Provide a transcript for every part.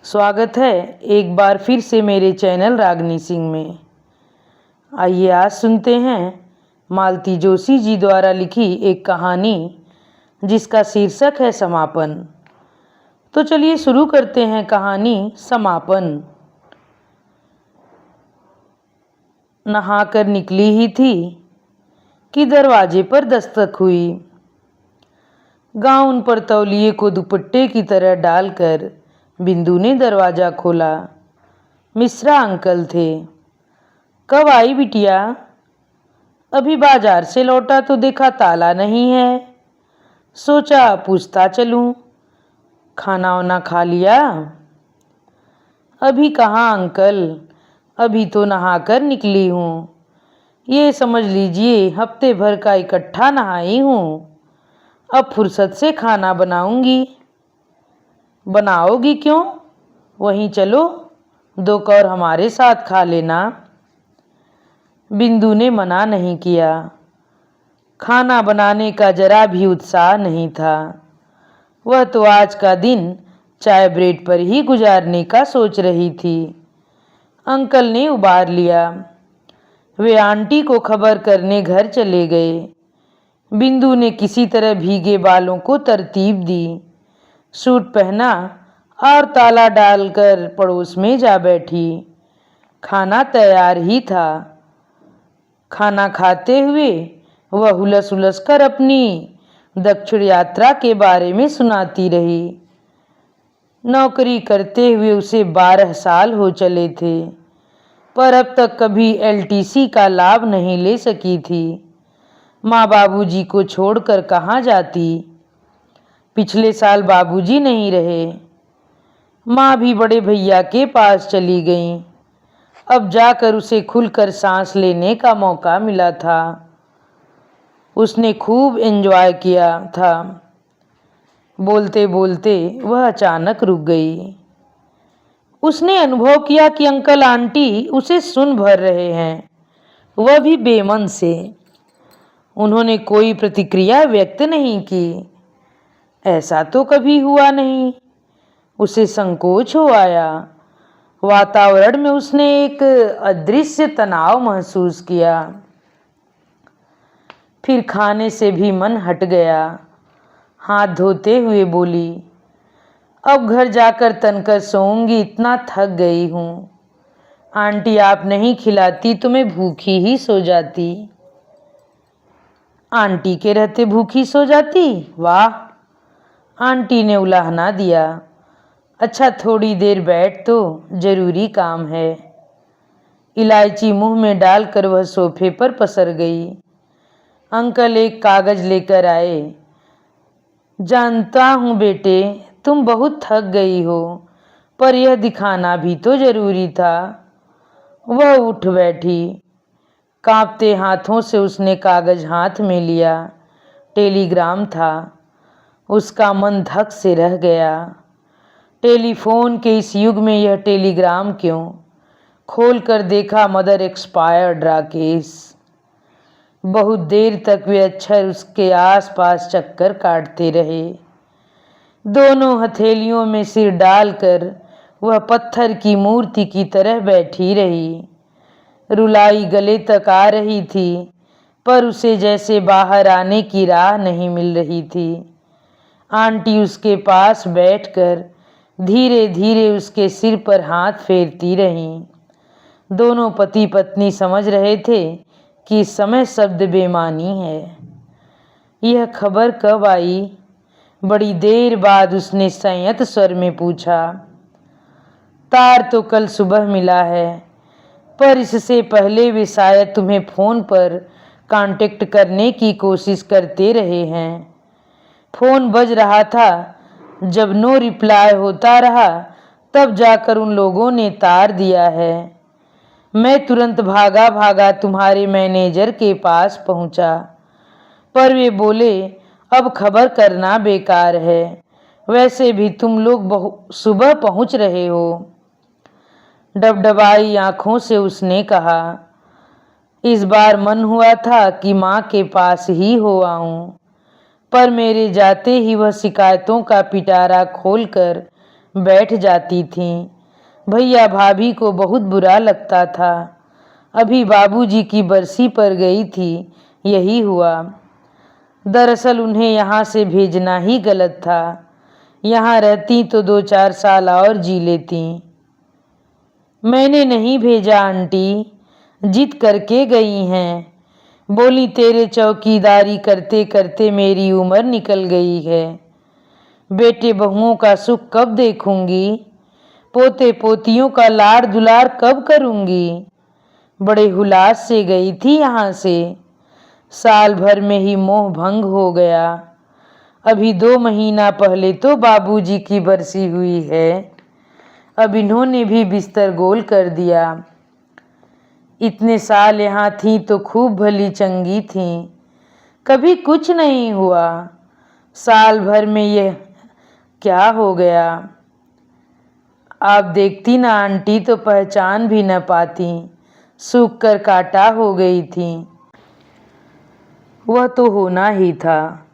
स्वागत है एक बार फिर से मेरे चैनल रागनी सिंह में। आइए आज सुनते हैं मालती जोशी जी द्वारा लिखी एक कहानी जिसका शीर्षक है समापन। तो चलिए शुरू करते हैं कहानी समापन। नहाकर निकली ही थी कि दरवाजे पर दस्तक हुई। गाउन पर तौलिए को दुपट्टे की तरह डालकर बिंदु ने दरवाज़ा खोला। मिश्रा अंकल थे। कब आई बिटिया? अभी बाजार से लौटा तो देखा ताला नहीं है, सोचा पूछता चलूं। खाना वाना खा लिया? अभी कहाँ अंकल, अभी तो नहाकर निकली हूँ। ये समझ लीजिए हफ्ते भर का इकट्ठा नहाई हूँ। अब फुर्सत से खाना बनाऊंगी। बनाओगी क्यों? वहीं चलो, दो कौर हमारे साथ खा लेना। बिंदु ने मना नहीं किया। खाना बनाने का जरा भी उत्साह नहीं था। वह तो आज का दिन चाय ब्रेड पर ही गुजारने का सोच रही थी। अंकल ने उबार लिया। वे आंटी को खबर करने घर चले गए। बिंदु ने किसी तरह भीगे बालों को तरतीब दी, सूट पहना और ताला डालकर पड़ोस में जा बैठी। खाना तैयार ही था। खाना खाते हुए वह हुलस हुलस कर अपनी दक्षिण यात्रा के बारे में सुनाती रही। नौकरी करते हुए उसे 12 साल हो चले थे, पर अब तक कभी एलटीसी का लाभ नहीं ले सकी थी। माँ बाबूजी को छोड़कर कहाँ जाती? पिछले साल बाबूजी नहीं रहे। माँ भी बड़े भैया के पास चली गईं। अब जाकर उसे खुलकर सांस लेने का मौका मिला था। उसने खूब एंजॉय किया था। बोलते बोलते वह अचानक रुक गई। उसने अनुभव किया कि अंकल आंटी उसे सुन भर रहे हैं, वह भी बेमन से। उन्होंने कोई प्रतिक्रिया व्यक्त नहीं की। ऐसा तो कभी हुआ नहीं। उसे संकोच हो आया। वातावरण में उसने एक अदृश्य तनाव महसूस किया। फिर खाने से भी मन हट गया। हाथ धोते हुए बोली, अब घर जाकर तनकर सोऊंगी, इतना थक गई हूँ। आंटी आप नहीं खिलाती तो मैं भूखी ही सो जाती। आंटी के रहते भूखी सो जाती? वाह! आंटी ने उलाहना दिया। अच्छा थोड़ी देर बैठ, तो जरूरी काम है। इलायची मुंह में डालकर वह सोफे पर पसर गई। अंकल एक कागज लेकर आए। जानता हूँ बेटे, तुम बहुत थक गई हो, पर यह दिखाना भी तो जरूरी था। वह उठ बैठी। कांपते हाथों से उसने कागज हाथ में लिया। टेलीग्राम था। उसका मन धक से रह गया। टेलीफोन के इस युग में यह टेलीग्राम क्यों? खोलकर देखा, मदर एक्सपायर्ड राकेश। बहुत देर तक वे अक्षर उसके आसपास चक्कर काटते रहे। दोनों हथेलियों में सिर डालकर वह पत्थर की मूर्ति की तरह बैठी रही। रुलाई गले तक आ रही थी, पर उसे जैसे बाहर आने की राह नहीं मिल रही थी। आंटी उसके पास बैठकर धीरे धीरे उसके सिर पर हाथ फेरती रहीं। दोनों पति पत्नी समझ रहे थे कि इस समय शब्द बेमानी है। यह खबर कब आई? बड़ी देर बाद उसने संयत स्वर में पूछा। तार तो कल सुबह मिला है, पर इससे पहले वे शायद तुम्हें फोन पर कांटेक्ट करने की कोशिश करते रहे हैं। फोन बज रहा था, जब नो रिप्लाई होता रहा तब जाकर उन लोगों ने तार दिया है। मैं तुरंत भागा भागा तुम्हारे मैनेजर के पास पहुंचा, पर वे बोले अब खबर करना बेकार है, वैसे भी तुम लोग सुबह पहुंच रहे हो। डबडबाई आंखों से उसने कहा, इस बार मन हुआ था कि माँ के पास ही हो आऊं, पर मेरे जाते ही वह शिकायतों का पिटारा खोलकर बैठ जाती थीं। भैया भाभी को बहुत बुरा लगता था। अभी बाबूजी की बरसी पर गई थी, यही हुआ। दरअसल उन्हें यहाँ से भेजना ही गलत था। यहाँ रहती तो 2-4 साल और जी लेती। मैंने नहीं भेजा आंटी, जिद करके गई हैं। बोली तेरे चौकीदारी करते करते मेरी उम्र निकल गई है। बेटे बहुओं का सुख कब देखूंगी, पोते पोतियों का लाड़ दुलार कब करूंगी। बड़े हुलास से गई थी यहाँ से, साल भर में ही मोह भंग हो गया। अभी 2 महीना पहले तो बाबूजी की बरसी हुई है। अब इन्होंने भी बिस्तर गोल कर दिया। इतने साल यहाँ थी तो खूब भली चंगी थी, कभी कुछ नहीं हुआ। साल भर में यह क्या हो गया। आप देखती ना आंटी तो पहचान भी न पाती, सूख कर काटा हो गई थी। वह तो होना ही था।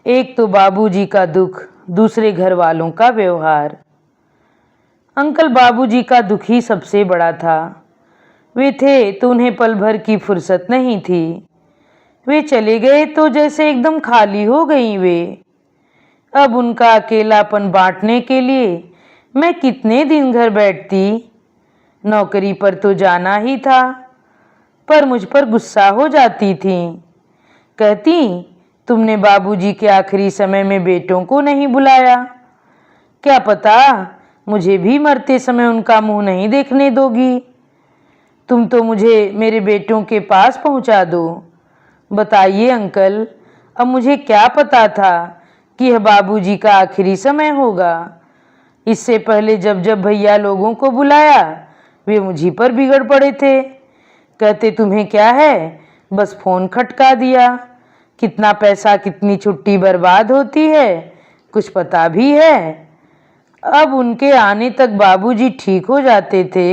एक तो बाबूजी का दुख, दूसरे घर वालों का व्यवहार। अंकल बाबूजी का दुख ही सबसे बड़ा था। वे थे तो उन्हें पल भर की फुर्सत नहीं थी। वे चले गए तो जैसे एकदम खाली हो गई वे। अब उनका अकेलापन बांटने के लिए मैं कितने दिन घर बैठती। नौकरी पर तो जाना ही था, पर मुझ पर गुस्सा हो जाती थी। कहती तुमने बाबूजी के आखिरी समय में बेटों को नहीं बुलाया। क्या पता मुझे भी मरते समय उनका मुंह नहीं देखने दोगी। तुम तो मुझे मेरे बेटों के पास पहुंचा दो। बताइए अंकल, अब मुझे क्या पता था कि यह बाबूजी का आखिरी समय होगा। इससे पहले जब जब भैया लोगों को बुलाया वे मुझी पर बिगड़ पड़े थे। कहते तुम्हें क्या है, बस फोन खटका दिया। कितना पैसा कितनी छुट्टी बर्बाद होती है कुछ पता भी है। अब उनके आने तक बाबूजी ठीक हो जाते थे,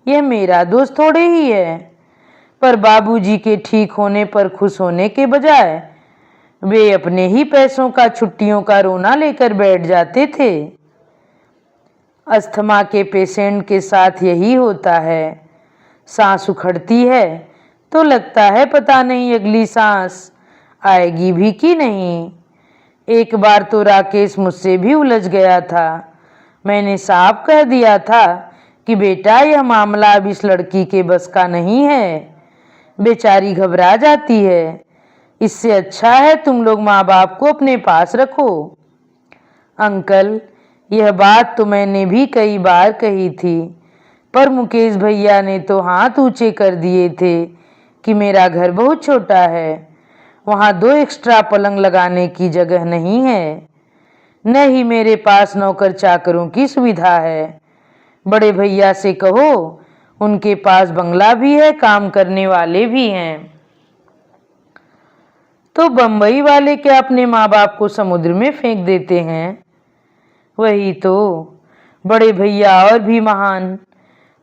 यह मेरा दोष थोड़े ही है। पर बाबूजी के ठीक होने पर खुश होने के बजाय वे अपने ही पैसों का छुट्टियों का रोना लेकर बैठ जाते थे। अस्थमा के पेशेंट के साथ यही होता है। सांस उखड़ती है तो लगता है पता नहीं अगली सांस आएगी भी कि नहीं। एक बार तो राकेश मुझसे भी उलझ गया था। मैंने साफ कह दिया था कि बेटा यह मामला अब इस लड़की के बस का नहीं है। बेचारी घबरा जाती है। इससे अच्छा है तुम लोग माँ बाप को अपने पास रखो। अंकल यह बात तो मैंने भी कई बार कही थी, पर मुकेश भैया ने तो हाथ ऊंचे कर दिए थे कि मेरा घर बहुत छोटा है, वहाँ 2 एक्स्ट्रा पलंग लगाने की जगह नहीं है, न ही मेरे पास नौकर चाकरों की सुविधा है। बड़े भैया से कहो उनके पास बंगला भी है, काम करने वाले भी हैं। तो बंबई वाले क्या अपने माँ बाप को समुद्र में फेंक देते हैं। वही तो, बड़े भैया और भी महान।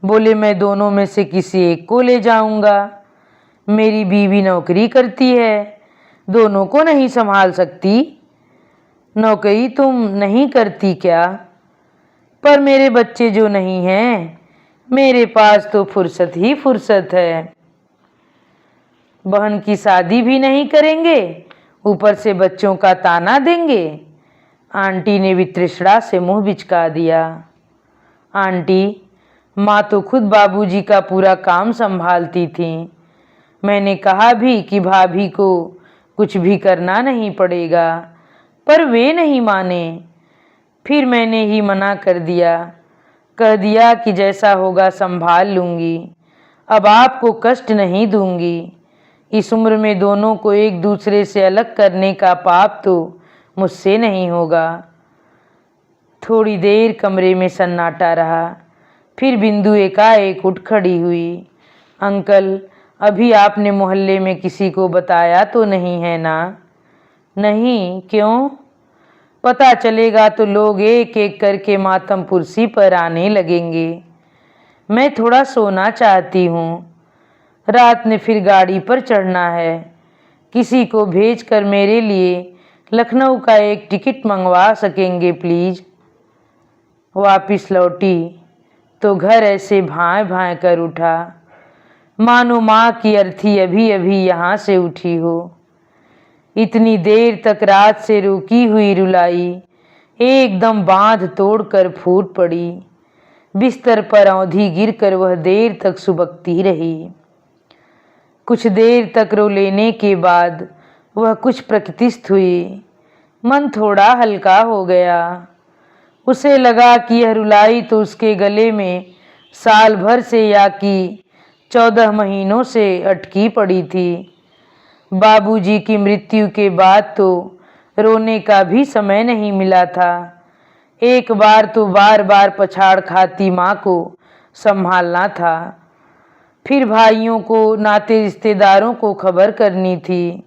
बोले मैं दोनों में से किसी एक को ले जाऊंगा। मेरी बीवी नौकरी करती है, दोनों को नहीं संभाल सकती। नौकरी तुम नहीं करती क्या? पर मेरे बच्चे जो नहीं हैं, मेरे पास तो फुर्सत ही फुर्सत है। बहन की शादी भी नहीं करेंगे, ऊपर से बच्चों का ताना देंगे। आंटी ने वितृष्णा से मुंह बिचका दिया। आंटी, माँ तो खुद बाबूजी का पूरा काम संभालती थी। मैंने कहा भी कि भाभी को कुछ भी करना नहीं पड़ेगा, पर वे नहीं माने। फिर मैंने ही मना कर दिया, कह दिया कि जैसा होगा संभाल लूंगी, अब आपको कष्ट नहीं दूंगी। इस उम्र में दोनों को एक दूसरे से अलग करने का पाप तो मुझसे नहीं होगा। थोड़ी देर कमरे में सन्नाटा रहा, फिर बिंदु एकाएक उठ खड़ी हुई। अंकल, अभी आपने मोहल्ले में किसी को बताया तो नहीं है ना? नहीं, क्यों? पता चलेगा तो लोग एक एक करके मातम कुर्सी पर आने लगेंगे। मैं थोड़ा सोना चाहती हूँ, रात में फिर गाड़ी पर चढ़ना है। किसी को भेजकर मेरे लिए लखनऊ का एक टिकट मंगवा सकेंगे प्लीज? वापिस लौटी तो घर ऐसे भाए भाए कर उठा मानो माँ की अर्थी अभी अभी यहाँ से उठी हो। इतनी देर तक रात से रुकी हुई रुलाई एकदम बांध तोड़कर फूट पड़ी। बिस्तर पर औंधी गिरकर वह देर तक सुबकती रही। कुछ देर तक रो लेने के बाद वह कुछ प्रकृतिस्थ हुई। मन थोड़ा हल्का हो गया। उसे लगा कि यह रुलाई तो उसके गले में साल भर से या कि 14 महीनों से अटकी पड़ी थी। बाबूजी की मृत्यु के बाद तो रोने का भी समय नहीं मिला था। एक बार तो बार बार पछाड़ खाती माँ को संभालना था, फिर भाइयों को, नाते रिश्तेदारों को खबर करनी थी,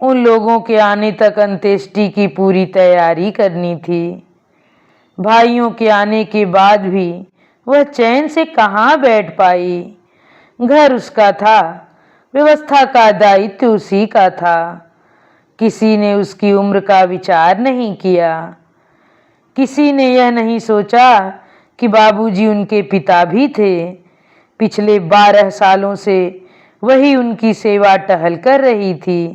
उन लोगों के आने तक अंत्येष्टि की पूरी तैयारी करनी थी। भाइयों के आने के बाद भी वह चैन से कहाँ बैठ पाई। घर उसका था, व्यवस्था का दायित्व उसी का था। किसी ने उसकी उम्र का विचार नहीं किया। किसी ने यह नहीं सोचा कि बाबूजी उनके पिता भी थे। पिछले 12 सालों से वही उनकी सेवा टहल कर रही थी।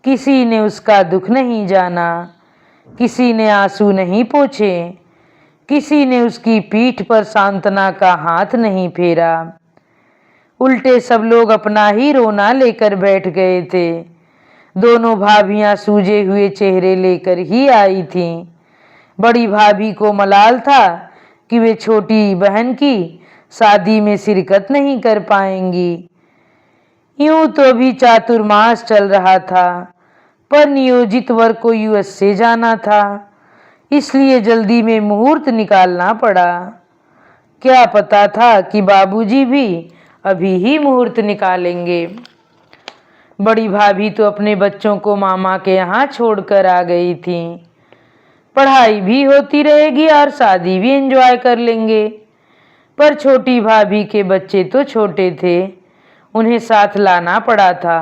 किसी ने उसका दुख नहीं जाना, किसी ने आंसू नहीं पोंछे, किसी ने उसकी पीठ पर सांत्वना का हाथ नहीं फेरा। उल्टे सब लोग अपना ही रोना लेकर बैठ गए थे। दोनों भाभियां सूजे हुए चेहरे लेकर ही आई थीं। बड़ी भाभी को मलाल था कि वे छोटी बहन की शादी में शिरकत नहीं कर पाएंगी। यूं तो अभी चातुर्मास चल रहा था, पर नियोजित वर को यूएस से जाना था, इसलिए जल्दी में मुहूर्त निकालना पड़ा। क्या पता था कि बाबूजी भी अभी ही मुहूर्त निकालेंगे। बड़ी भाभी तो अपने बच्चों को मामा के यहाँ छोड़कर आ गई थी। पढ़ाई भी होती रहेगी और शादी भी एंजॉय कर लेंगे। पर छोटी भाभी के बच्चे तो छोटे थे, उन्हें साथ लाना पड़ा था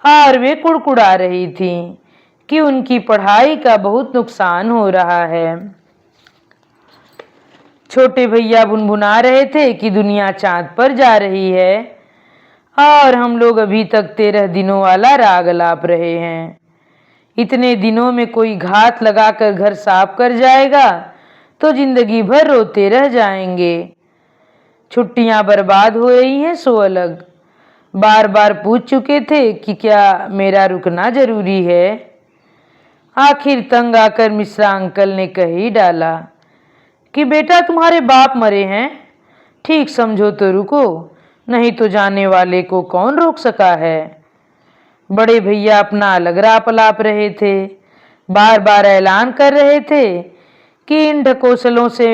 और वे कुड़कुड़ा रही थीं कि उनकी पढ़ाई का बहुत नुकसान हो रहा है। छोटे भैया बुनबुना रहे थे कि दुनिया चांद पर जा रही है और हम लोग अभी तक 13 दिनों वाला राग लाप रहे हैं। इतने दिनों में कोई घात लगाकर घर साफ कर जाएगा तो जिंदगी भर रोते रह जाएंगे। छुट्टियां बर्बाद हो रही हैं सो अलग। बार बार पूछ चुके थे कि क्या मेरा रुकना जरूरी है। आखिर तंग आकर मिश्रा अंकल ने कह ही डाला कि बेटा तुम्हारे बाप मरे हैं, ठीक समझो तो रुको, नहीं तो जाने वाले को कौन रोक सका है। बड़े भैया अपना अलग राप लाप रहे थे। बार बार ऐलान कर रहे थे कि इन ढकोसलों से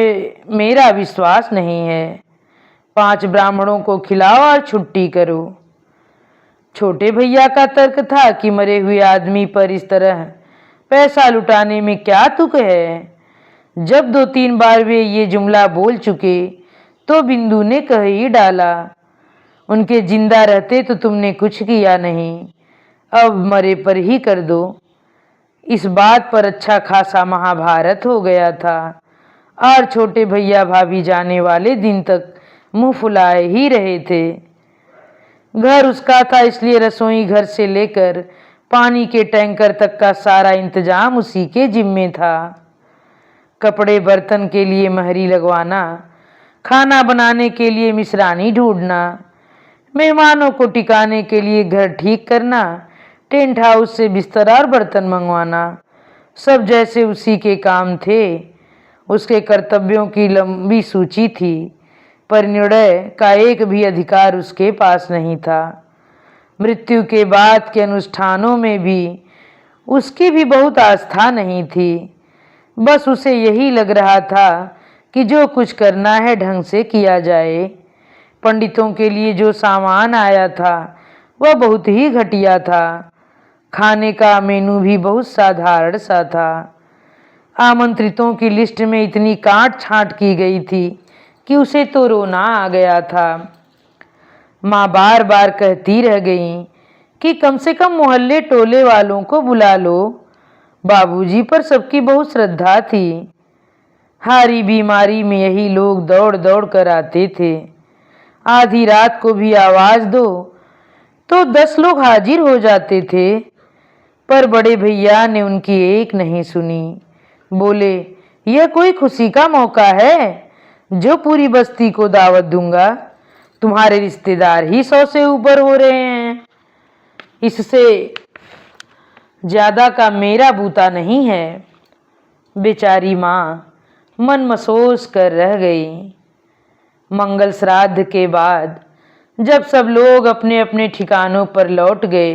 मेरा विश्वास नहीं है। 5 ब्राह्मणों को खिलाओ और छुट्टी करो। छोटे भैया का तर्क था कि मरे हुए आदमी पर इस तरह पैसा लुटाने में क्या तुक है। जब 2-3 बार वे ये जुमला बोल चुके तो बिंदु ने कह ही डाला, उनके जिंदा रहते तो तुमने कुछ किया नहीं, अब मरे पर ही कर दो। इस बात पर अच्छा खासा महाभारत हो गया था और छोटे भैया भाभी जाने वाले दिन तक मुंह फुलाए ही रहे थे। घर उसका था, इसलिए रसोई घर से लेकर पानी के टैंकर तक का सारा इंतजाम उसी के जिम्मे था। कपड़े बर्तन के लिए महरी लगवाना, खाना बनाने के लिए मिश्रानी ढूंढना, मेहमानों को टिकाने के लिए घर ठीक करना, टेंट हाउस से बिस्तर और बर्तन मंगवाना, सब जैसे उसी के काम थे। उसके कर्तव्यों की लंबी सूची थी, पर निर्णय का एक भी अधिकार उसके पास नहीं था। मृत्यु के बाद के अनुष्ठानों में भी उसकी भी बहुत आस्था नहीं थी। बस उसे यही लग रहा था कि जो कुछ करना है ढंग से किया जाए। पंडितों के लिए जो सामान आया था वह बहुत ही घटिया था। खाने का मेनू भी बहुत साधारण सा था। आमंत्रितों की लिस्ट में इतनी काट छांट की गई थी कि उसे तो रोना आ गया था। माँ बार बार कहती रह गई कि कम से कम मोहल्ले टोले वालों को बुला लो। बाबूजी पर सबकी बहुत श्रद्धा थी। हारी बीमारी में यही लोग दौड़ दौड़ कर आते थे। आधी रात को भी आवाज दो तो 10 लोग हाजिर हो जाते थे। पर बड़े भैया ने उनकी एक नहीं सुनी। बोले, यह कोई खुशी का मौका है जो पूरी बस्ती को दावत दूंगा? तुम्हारे रिश्तेदार ही 100 से ऊपर हो रहे हैं, इससे ज्यादा का मेरा बूता नहीं है। बेचारी माँ मन मसोस कर रह गई। मंगल श्राद्ध के बाद जब सब लोग अपने अपने ठिकानों पर लौट गए,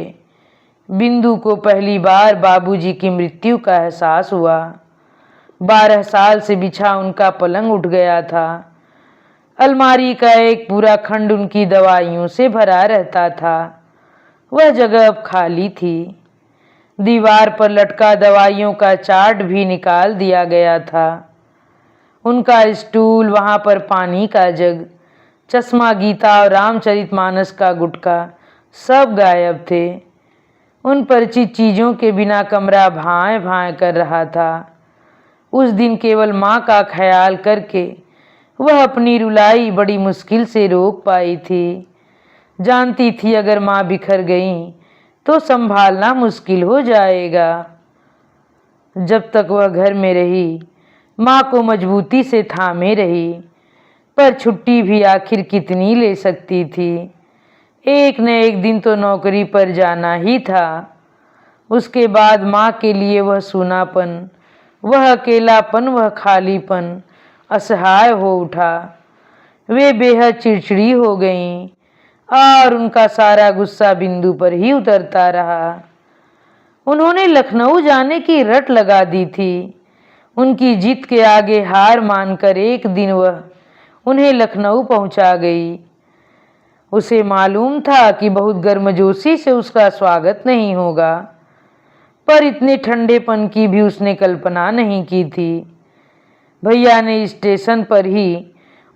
बिंदु को पहली बार बाबूजी की मृत्यु का एहसास हुआ। 12 साल से बिछा उनका पलंग उठ गया था। अलमारी का एक पूरा खंड उनकी दवाइयों से भरा रहता था। वह जगह अब खाली थी। दीवार पर लटका दवाइयों का चार्ट भी निकाल दिया गया था। उनका स्टूल, वहां पर पानी का जग, चश्मा, गीता और रामचरितमानस का गुटका सब गायब थे। उन परिचित चीजों के बिना कमरा भाए भाए कर रहा था। उस दिन केवल माँ का ख्याल करके वह अपनी रुलाई बड़ी मुश्किल से रोक पाई थी। जानती थी अगर माँ बिखर गई तो संभालना मुश्किल हो जाएगा। जब तक वह घर में रही, माँ को मजबूती से थामे रही, पर छुट्टी भी आखिर कितनी ले सकती थी। एक न एक दिन तो नौकरी पर जाना ही था। उसके बाद माँ के लिए वह सूनापन, वह अकेलापन, वह खालीपन असहाय हो उठा। वे बेहद चिड़चिड़ी हो गईं और उनका सारा गुस्सा बिंदु पर ही उतरता रहा। उन्होंने लखनऊ जाने की रट लगा दी थी। उनकी जिद के आगे हार मानकर एक दिन वह उन्हें लखनऊ पहुंचा गई। उसे मालूम था कि बहुत गर्मजोशी से उसका स्वागत नहीं होगा, पर इतने ठंडेपन की भी उसने कल्पना नहीं की थी। भैया ने स्टेशन पर ही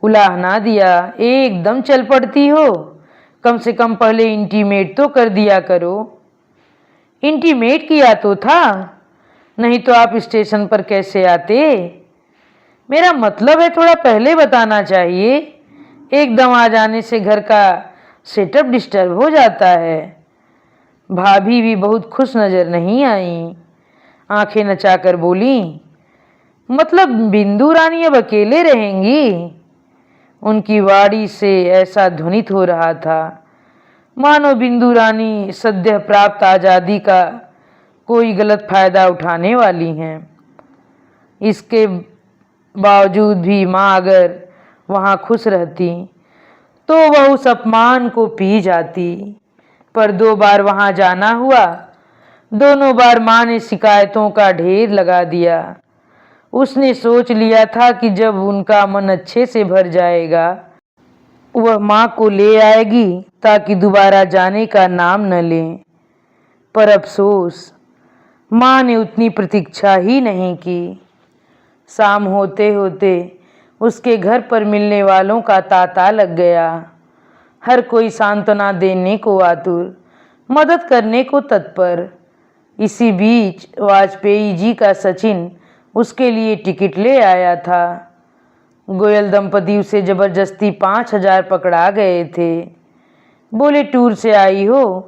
उलाहना दिया, एकदम चल पड़ती हो, कम से कम पहले इंटीमेट तो कर दिया करो। इंटीमेट किया तो था, नहीं तो आप स्टेशन पर कैसे आते? मेरा मतलब है थोड़ा पहले बताना चाहिए। एकदम आ जाने से घर का सेटअप डिस्टर्ब हो जाता है। भाभी भी बहुत खुश नजर नहीं आई। आंखें नचाकर बोली, मतलब बिंदु रानी अब अकेले रहेंगी? उनकी वाणी से ऐसा ध्वनित हो रहा था मानो बिंदु रानी सद्य प्राप्त आजादी का कोई गलत फायदा उठाने वाली हैं। इसके बावजूद भी माँ अगर वहाँ खुश रहती तो वह उस अपमान को पी जाती। पर 2 बार वहाँ जाना हुआ। दोनों बार माँ ने शिकायतों का ढेर लगा दिया। उसने सोच लिया था कि जब उनका मन अच्छे से भर जाएगा वह माँ को ले आएगी ताकि दोबारा जाने का नाम न लें। पर अफसोस, माँ ने उतनी प्रतीक्षा ही नहीं की। शाम होते होते उसके घर पर मिलने वालों का तांता लग गया। हर कोई सांत्वना देने को आतुर, मदद करने को तत्पर। इसी बीच वाजपेयी जी का सचिन उसके लिए टिकट ले आया था। गोयल दंपति उसे जबरदस्ती 5,000 पकड़ा गए थे। बोले, टूर से आई हो,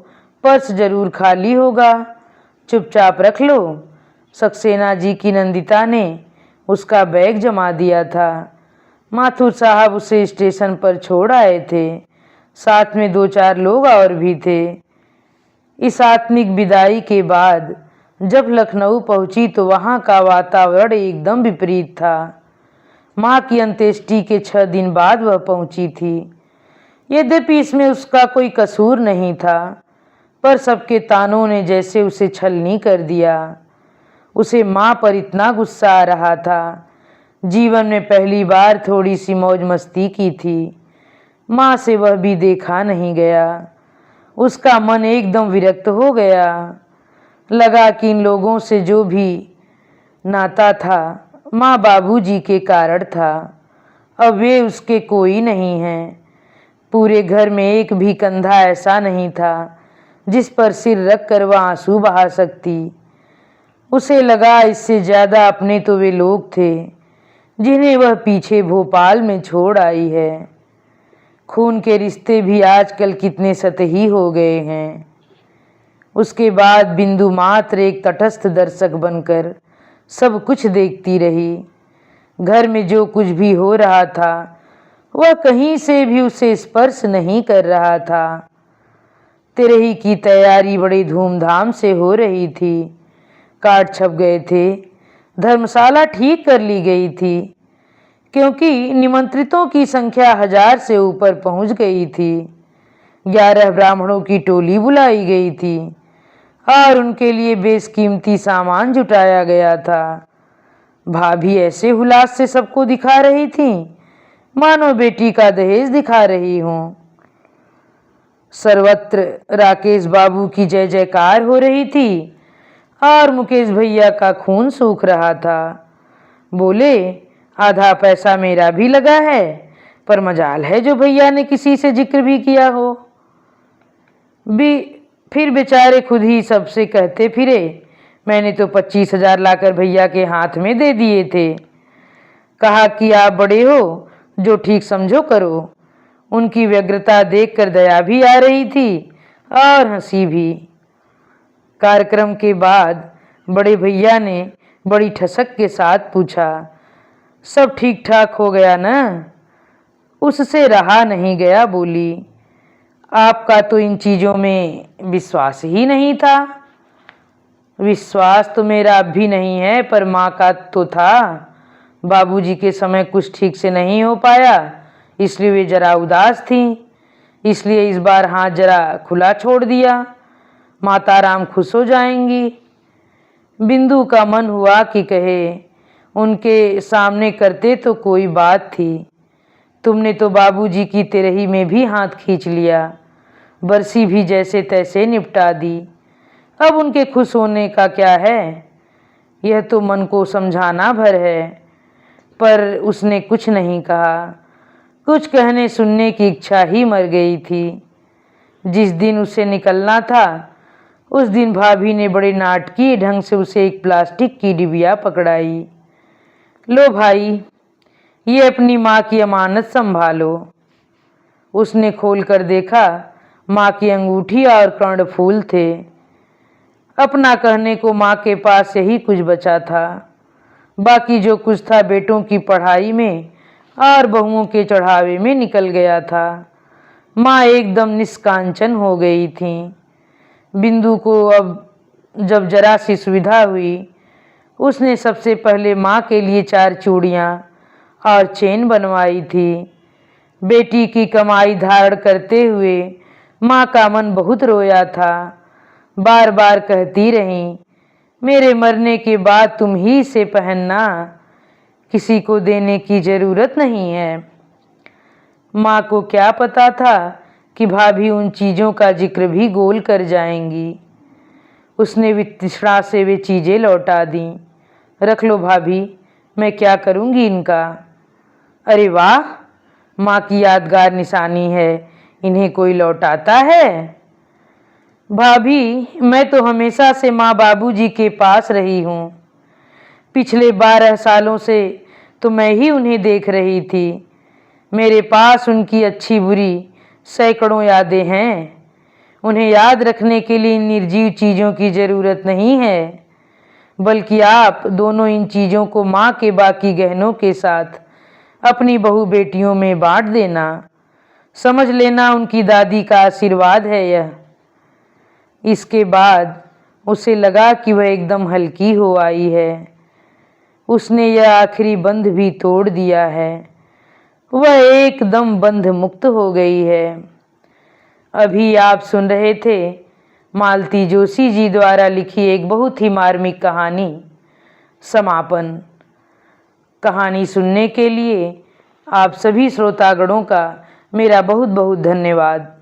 पर्स जरूर खाली होगा, चुपचाप रख लो। सक्सेना जी की नंदिता ने उसका बैग जमा दिया था। माथुर साहब उसे स्टेशन पर छोड़ आए थे। साथ में 2-4 लोग और भी थे। इस आत्मिक विदाई के बाद जब लखनऊ पहुंची तो वहां का वातावरण एकदम विपरीत था। माँ की अंत्येष्टि के 6 दिन बाद वह पहुंची थी। यद्यपि इसमें उसका कोई कसूर नहीं था, पर सबके तानों ने जैसे उसे छलनी कर दिया। उसे माँ पर इतना गुस्सा आ रहा था। जीवन में पहली बार थोड़ी सी मौज मस्ती की थी। माँ से वह भी देखा नहीं गया। उसका मन एकदम विरक्त हो गया। लगा कि इन लोगों से जो भी नाता था माँ बाबूजी के कारण था। अब वे उसके कोई नहीं हैं। पूरे घर में एक भी कंधा ऐसा नहीं था जिस पर सिर रख कर वह आंसू बहा सकती। उसे लगा इससे ज्यादा अपने तो वे लोग थे जिन्हें वह पीछे भोपाल में छोड़ आई है। खून के रिश्ते भी आजकल कितने सतही हो गए हैं। उसके बाद बिंदु मात्र एक तटस्थ दर्शक बनकर सब कुछ देखती रही। घर में जो कुछ भी हो रहा था वह कहीं से भी उसे स्पर्श नहीं कर रहा था। तिरही की तैयारी बड़ी धूमधाम से हो रही थी। कार्ड छप गए थे, धर्मशाला ठीक कर ली गई थी, क्योंकि निमंत्रितों की संख्या 1000 से ऊपर पहुंच गई थी। 11 ब्राह्मणों की टोली बुलाई गई थी और उनके लिए बेशकीमती सामान जुटाया गया था। भाभी ऐसे हुलास से सबको दिखा रही थी मानो बेटी का दहेज दिखा रही हूं। सर्वत्र राकेश बाबू की जय जयकार हो रही थी और मुकेश भैया का खून सूख रहा था। बोले, आधा पैसा मेरा भी लगा है, पर मजाल है जो भैया ने किसी से जिक्र भी किया हो। फिर बेचारे खुद ही सबसे कहते फिरे, मैंने तो 25,000 लाकर भैया के हाथ में दे दिए थे। कहा कि आप बड़े हो, जो ठीक समझो करो। उनकी व्यग्रता देखकर दया भी आ रही थी और हंसी भी। कार्यक्रम के बाद बड़े भैया ने बड़ी ठसक के साथ पूछा, सब ठीक ठाक हो गया ना? उससे रहा नहीं गया, बोली, आपका तो इन चीज़ों में विश्वास ही नहीं था। विश्वास तो मेरा अब भी नहीं है, पर माँ का तो था। बाबूजी के समय कुछ ठीक से नहीं हो पाया, इसलिए वे जरा उदास थीं। इसलिए इस बार हाथ जरा खुला छोड़ दिया, माता राम खुश हो जाएंगी। बिंदु का मन हुआ कि कहे, उनके सामने करते तो कोई बात थी। तुमने तो बाबूजी की तिरही में भी हाथ खींच लिया, बरसी भी जैसे तैसे निपटा दी। अब उनके खुश होने का क्या है? यह तो मन को समझाना भर है। पर उसने कुछ नहीं कहा। कुछ कहने सुनने की इच्छा ही मर गई थी। जिस दिन उसे निकलना था उस दिन भाभी ने बड़े नाटकीय ढंग से उसे एक प्लास्टिक की डिबिया पकड़ाई। लो भाई, ये अपनी माँ की अमानत संभालो। उसने खोलकर देखा, माँ की अंगूठी और कर्णफूल थे। अपना कहने को माँ के पास यही कुछ बचा था। बाकी जो कुछ था बेटों की पढ़ाई में और बहुओं के चढ़ावे में निकल गया था। माँ एकदम निष्कांचन हो गई थी। बिंदु को अब जब जरा सी सुविधा हुई, उसने सबसे पहले माँ के लिए 4 चूड़ियाँ और चेन बनवाई थी। बेटी की कमाई धारण करते हुए माँ का मन बहुत रोया था। बार बार कहती रही, मेरे मरने के बाद तुम ही से पहनना, किसी को देने की जरूरत नहीं है। माँ को क्या पता था कि भाभी उन चीज़ों का जिक्र भी गोल कर जाएंगी। उसने वितृष्णा से वे चीज़ें लौटा दी। रख लो भाभी, मैं क्या करूँगी इनका। अरे वाह, माँ की यादगार निशानी है, इन्हें कोई लौटाता है? भाभी, मैं तो हमेशा से माँ बाबूजी के पास रही हूँ। पिछले 12 सालों से तो मैं ही उन्हें देख रही थी। मेरे पास उनकी अच्छी बुरी सैकड़ों यादें हैं। उन्हें याद रखने के लिए इन निर्जीव चीज़ों की ज़रूरत नहीं है, बल्कि आप दोनों इन चीज़ों को माँ के बाकी गहनों के साथ अपनी बहू बेटियों में बांट देना। समझ लेना, उनकी दादी का आशीर्वाद है यह। इसके बाद उसे लगा कि वह एकदम हल्की हो आई है। उसने यह आखिरी बंध भी तोड़ दिया है। वह एकदम बंध मुक्त हो गई है। अभी आप सुन रहे थे मालती जोशी जी द्वारा लिखी एक बहुत ही मार्मिक कहानी समापन। कहानी सुनने के लिए आप सभी श्रोतागणों का मेरा बहुत बहुत धन्यवाद।